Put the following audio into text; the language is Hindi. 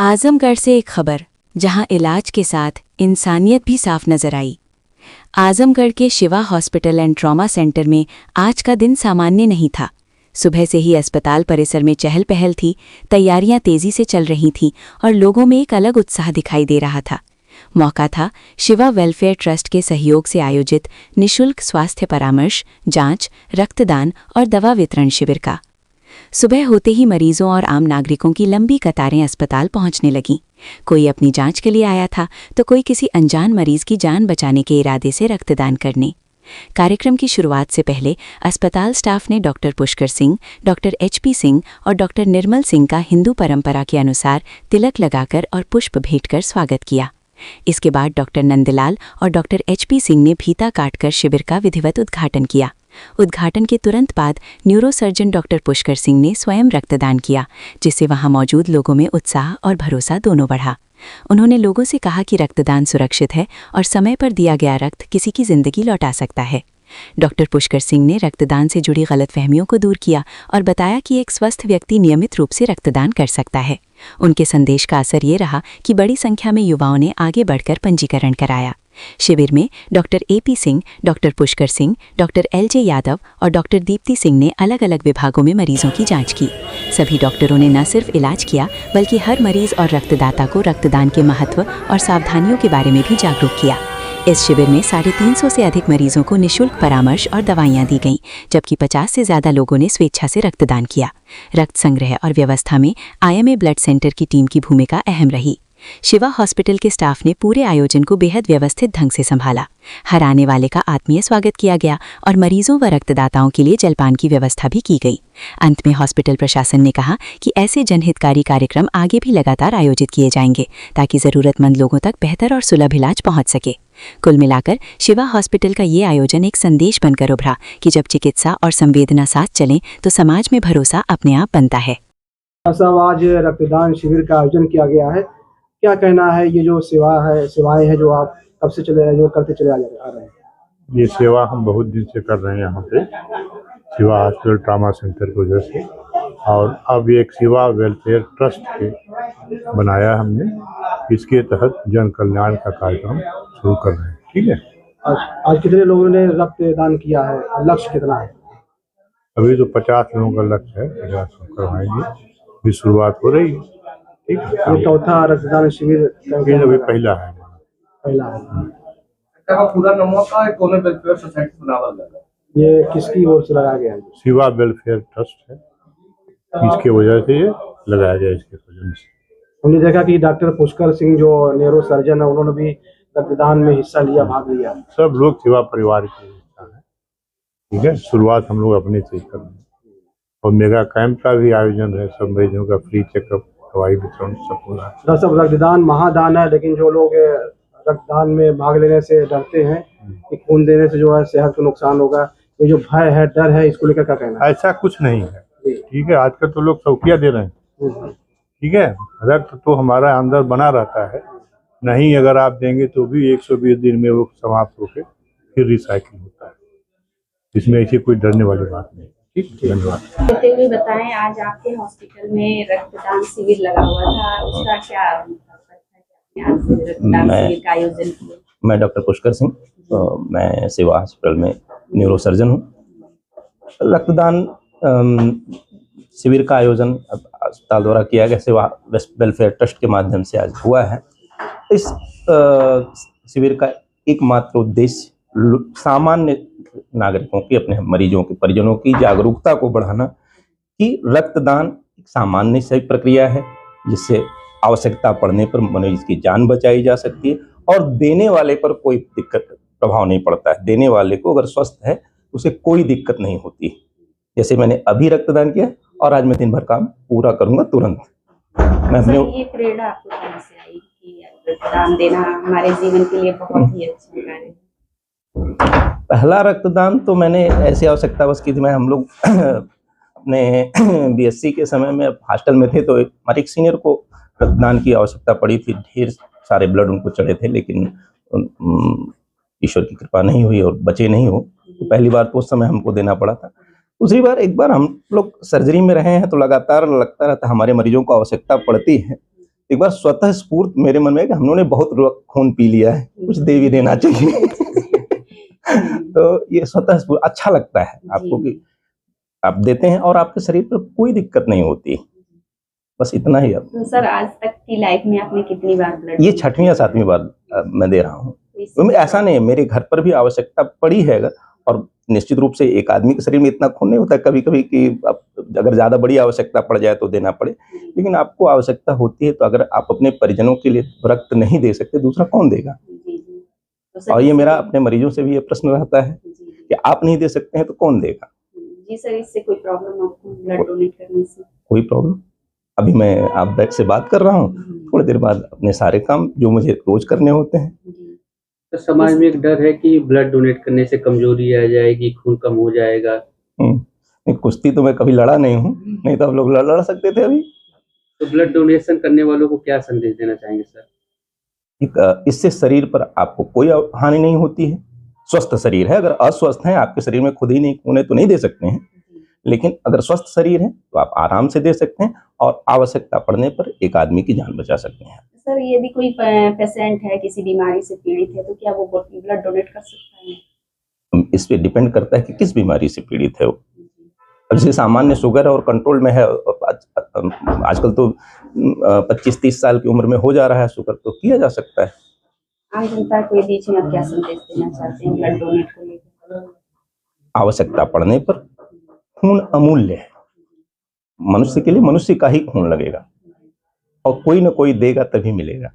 आजमगढ़ से एक खबर जहां इलाज के साथ इंसानियत भी साफ नजर आई। आजमगढ़ के Shiva hospital and trauma centre में आज का दिन सामान्य नहीं था। सुबह से ही अस्पताल परिसर में चहल पहल थी, तैयारियां तेजी से चल रही थीं और लोगों में एक अलग उत्साह दिखाई दे रहा था। मौका था शिवा वेलफेयर ट्रस्ट के सहयोग से आयोजित निःशुल्क स्वास्थ्य परामर्श, जांच, रक्तदान और दवा वितरण शिविर का। सुबह होते ही मरीजों और आम नागरिकों की लंबी कतारें अस्पताल पहुंचने लगीं। कोई अपनी जांच के लिए आया था तो कोई किसी अनजान मरीज की जान बचाने के इरादे से रक्तदान करने। कार्यक्रम की शुरुआत से पहले अस्पताल स्टाफ ने doctor Pushkar Singh, doctor HP Singh और डॉक्टर निर्मल सिंह का हिंदू परंपरा के अनुसार तिलक लगाकर और पुष्प भेंट कर स्वागत किया। इसके बाद डॉक्टर नंदलाल और डॉक्टर HP सिंह ने फीता काटकर शिविर का विधिवत उद्घाटन किया। उद्घाटन के तुरंत बाद न्यूरोसर्जन डॉक्टर पुष्कर सिंह ने स्वयं रक्तदान किया, जिससे वहां मौजूद लोगों में उत्साह और भरोसा दोनों बढ़ा। उन्होंने लोगों से कहा कि रक्तदान सुरक्षित है और समय पर दिया गया रक्त किसी की जिंदगी लौटा सकता है। डॉक्टर पुष्कर सिंह ने रक्तदान से जुड़ी गलतफहमियों को दूर किया और बताया कि एक स्वस्थ व्यक्ति नियमित रूप से रक्तदान कर सकता है। उनके संदेश का असर ये रहा कि बड़ी संख्या में युवाओं ने आगे बढ़कर पंजीकरण कराया। शिविर में doctor AP Singh, doctor Pushkar Singh, doctor LJ Yadav और डॉक्टर दीप्ति सिंह ने अलग अलग विभागों में मरीजों की जांच की। सभी डॉक्टरों ने न सिर्फ इलाज किया बल्कि हर मरीज और रक्तदाता को रक्तदान के महत्व और सावधानियों के बारे में भी जागरूक किया। इस शिविर में 350 से अधिक मरीजों को निःशुल्क परामर्श और दवाइयां दी गईं, जबकि 50 से ज्यादा लोगों ने स्वेच्छा से रक्तदान किया। रक्त संग्रह और व्यवस्था में IMA ब्लड सेंटर की टीम की भूमिका अहम रही। शिवा हॉस्पिटल के स्टाफ ने पूरे आयोजन को बेहद व्यवस्थित ढंग से संभाला। हर आने वाले का आत्मीय स्वागत किया गया और मरीजों व रक्तदाताओं के लिए जलपान की व्यवस्था भी की गई। अंत में हॉस्पिटल प्रशासन ने कहा कि ऐसे जनहितकारी कार्यक्रम आगे भी लगातार आयोजित किए जाएंगे ताकि जरूरतमंद लोगों तक बेहतर और सुलभ इलाज पहुंच सके। कुल मिलाकर शिवा हॉस्पिटल का ये आयोजन एक संदेश बनकर उभरा कि जब चिकित्सा और संवेदना साथ चलें तो समाज में भरोसा अपने आप बनता है। आज रक्तदान शिविर का आयोजन किया गया है, क्या कहना है? ये जो सेवाएं हैं जो आप कब से करते चले आ रहे हैं? ये सेवा हम बहुत दिन से कर रहे हैं यहाँ पे शिवा हॉस्पिटल ट्रॉमा सेंटर की वजह से, और अब एक शिवा वेलफेयर ट्रस्ट के बनाया हमने, इसके तहत जन कल्याण का कार्यक्रम शुरू कर रहे हैं। ठीक है, आज कितने लोगों ने रक्तदान किया है? लक्ष्य कितना है? अभी तो 50 लोगों का लक्ष्य है, 50 करवाएंगे, अभी शुरुआत हो रही है। ठीक है, ये चौथा रक्तदान शिविर अभी पहला है। पूरा नाम का कौन वेलफेयर सोसाइटी बनावा गया? ये किसकी ओर से लगाया गया है? शिवा वेलफेयर ट्रस्ट है, इसके वजह से ये लगाया गया। इसके वजह से हमने देखा कि डॉक्टर पुष्कर सिंह जो न्यूरो सर्जन है, उन्होंने भी रक्तदान में हिस्सा लिया, भाग लिया। सब लोग शिवा परिवार के हिस्सा है। ठीक है, शुरुआत हम लोग अपने से कर रहे हैं और मेगा कैंप का भी आयोजन है, सब मरीजों का फ्री चेकअप, दवाई वितरण सब हो रहा है। सब रक्तदान महादान है, लेकिन जो लोग रक्तदान में भाग लेने से डरते हैं कि खून देने से जो है सेहत को नुकसान होगा, ये जो भय है, डर है, इसको लेकर क्या कहना है? ऐसा कुछ नहीं है। ठीक है, आजकल तो लोग शौकिया दे रहे हैं। ठीक है, रक्त तो हमारा अंदर बना रहता है, नहीं अगर आप देंगे तो भी 120 दिन में वो समाप्त होकर फिर रिसाइकिल होता है। इसमें ऐसी कोई डरने वाली बात नहीं। ठीक, धन्यवाद। कहते हुए बताएं, आज आपके हॉस्पिटल में रक्तदान शिविर लगा हुआ था, उसका क्या रक्तदान शिविर का आयोजन किया? मैं डॉक्टर पुष्कर सिंह, तो मैं शिवा हॉस्पिटल में न्यूरोसर्जन हूँ। रक्तदान शिविर का आयोजन अस्पताल द्वारा किया गया शिवा वेलफेयर ट्रस्ट के माध्यम से आज हुआ है। इस शिविर का एकमात्र उद्देश्य सामान्य नागरिकों की, अपने मरीजों के परिजनों की जागरूकता को बढ़ाना कि रक्तदान एक सामान्य सही प्रक्रिया है जिससे आवश्यकता पड़ने पर मरीज की जान बचाई जा सकती है और देने वाले पर कोई दिक्कत प्रभाव नहीं पड़ता है। देने वाले को अगर स्वस्थ है उसे कोई दिक्कत नहीं होती। जैसे मैंने अभी रक्तदान किया और आज मैं दिन भर काम पूरा करूंगा तुरंत। मैं अपने ये प्रेरणा आपको कहां से आई कि रक्तदान देना हमारे जीवन के लिए बहुत ही अच्छा कार्य है? पहला रक्तदान तो मैंने ऐसी आवश्यकता बस की थी। हम लोग अपने BSc के समय में हॉस्टल में थे, तो हमारे एक सीनियर को रक्तदान की आवश्यकता पड़ी थी। ढेर सारे ब्लड उनको चढ़े थे, लेकिन ईश्वर की कृपा नहीं हुई और बचे नहीं हो। तो पहली बार तो उस समय हमको देना पड़ा था। दूसरी बार, एक बार हम लोग सर्जरी में रहे हैं तो लगातार लगता रहता हमारे मरीजों को आवश्यकता पड़ती है, एक बार स्वतः स्फूर्त मेरे मन में है कि हम लोगों ने बहुत खून पी लिया है, कुछ दे भी देना चाहिए। तो ये स्वतः स्फूर्त अच्छा लगता है आपको कि आप देते हैं और आपके शरीर पर कोई दिक्कत नहीं होती। बस इतना ही। अब तो सर आज तक की लाइफ में आपने कितनी बार ब्लड? ये 6वीं या 7वीं बार मैं दे रहा हूँ। ऐसा नहीं है, मेरे घर पर भी आवश्यकता पड़ी है और निश्चित रूप से एक आदमी के शरीर में इतना खून नहीं होता कभी कभी कि अगर ज्यादा बड़ी आवश्यकता पड़ जाए तो देना पड़े, लेकिन आपको आवश्यकता होती है तो अगर आप अपने परिजनों के लिए रक्त नहीं दे सकते, दूसरा कौन देगा? तो और ये मेरा अपने मरीजों से भी ये प्रश्न रहता है कि आप नहीं दे सकते हैं तो कौन देगा? जी सर, इससे कोई प्रॉब्लम आपको ब्लड डोनेट करने से? कोई प्रॉब्लम। अभी मैं आप बैठ से बात कर रहा हूँ, थोड़ी देर बाद अपने सारे काम जो मुझे रोज करने होते हैं। तो समाज में एक डर है कि ब्लड डोनेट करने से कमजोरी आ जाएगी, खून कम हो जाएगा। कुश्ती तो मैं कभी लड़ा नहीं हूँ, नहीं तो आप लोग लड़ सकते थे अभी। तो ब्लड डोनेशन करने वालों को क्या संदेश देना चाहेंगे सर? इससे शरीर पर आपको कोई हानि नहीं होती है। स्वस्थ शरीर है, अगर अस्वस्थ है, आपके शरीर में खुद ही नहीं खून है तो नहीं दे सकते हैं, लेकिन अगर स्वस्थ शरीर है तो आप आराम से दे सकते हैं और आवश्यकता पड़ने पर एक आदमी की जान बचा सकते हैं। सर यदि कोई पेशेंट है, किसी बीमारी से पीड़ित है, तो क्या वो ब्लड डोनेट कर सकता है? इस पे डिपेंड करता है कि किस बीमारी से पीड़ित है वो। अब जैसे सामान्य शुगर है और कंट्रोल में है, आजकल तो 25-30 साल की उम्र में हो जा रहा है शुगर, तो किया जा सकता है। आम जनता को बीच में आप क्या संदेश देना चाहते हैं ब्लड डोनेट को लेकर? आवश्यकता पड़ने पर खून अमूल्य है, मनुष्य के लिए मनुष्य का ही खून लगेगा और कोई ना कोई देगा तभी मिलेगा।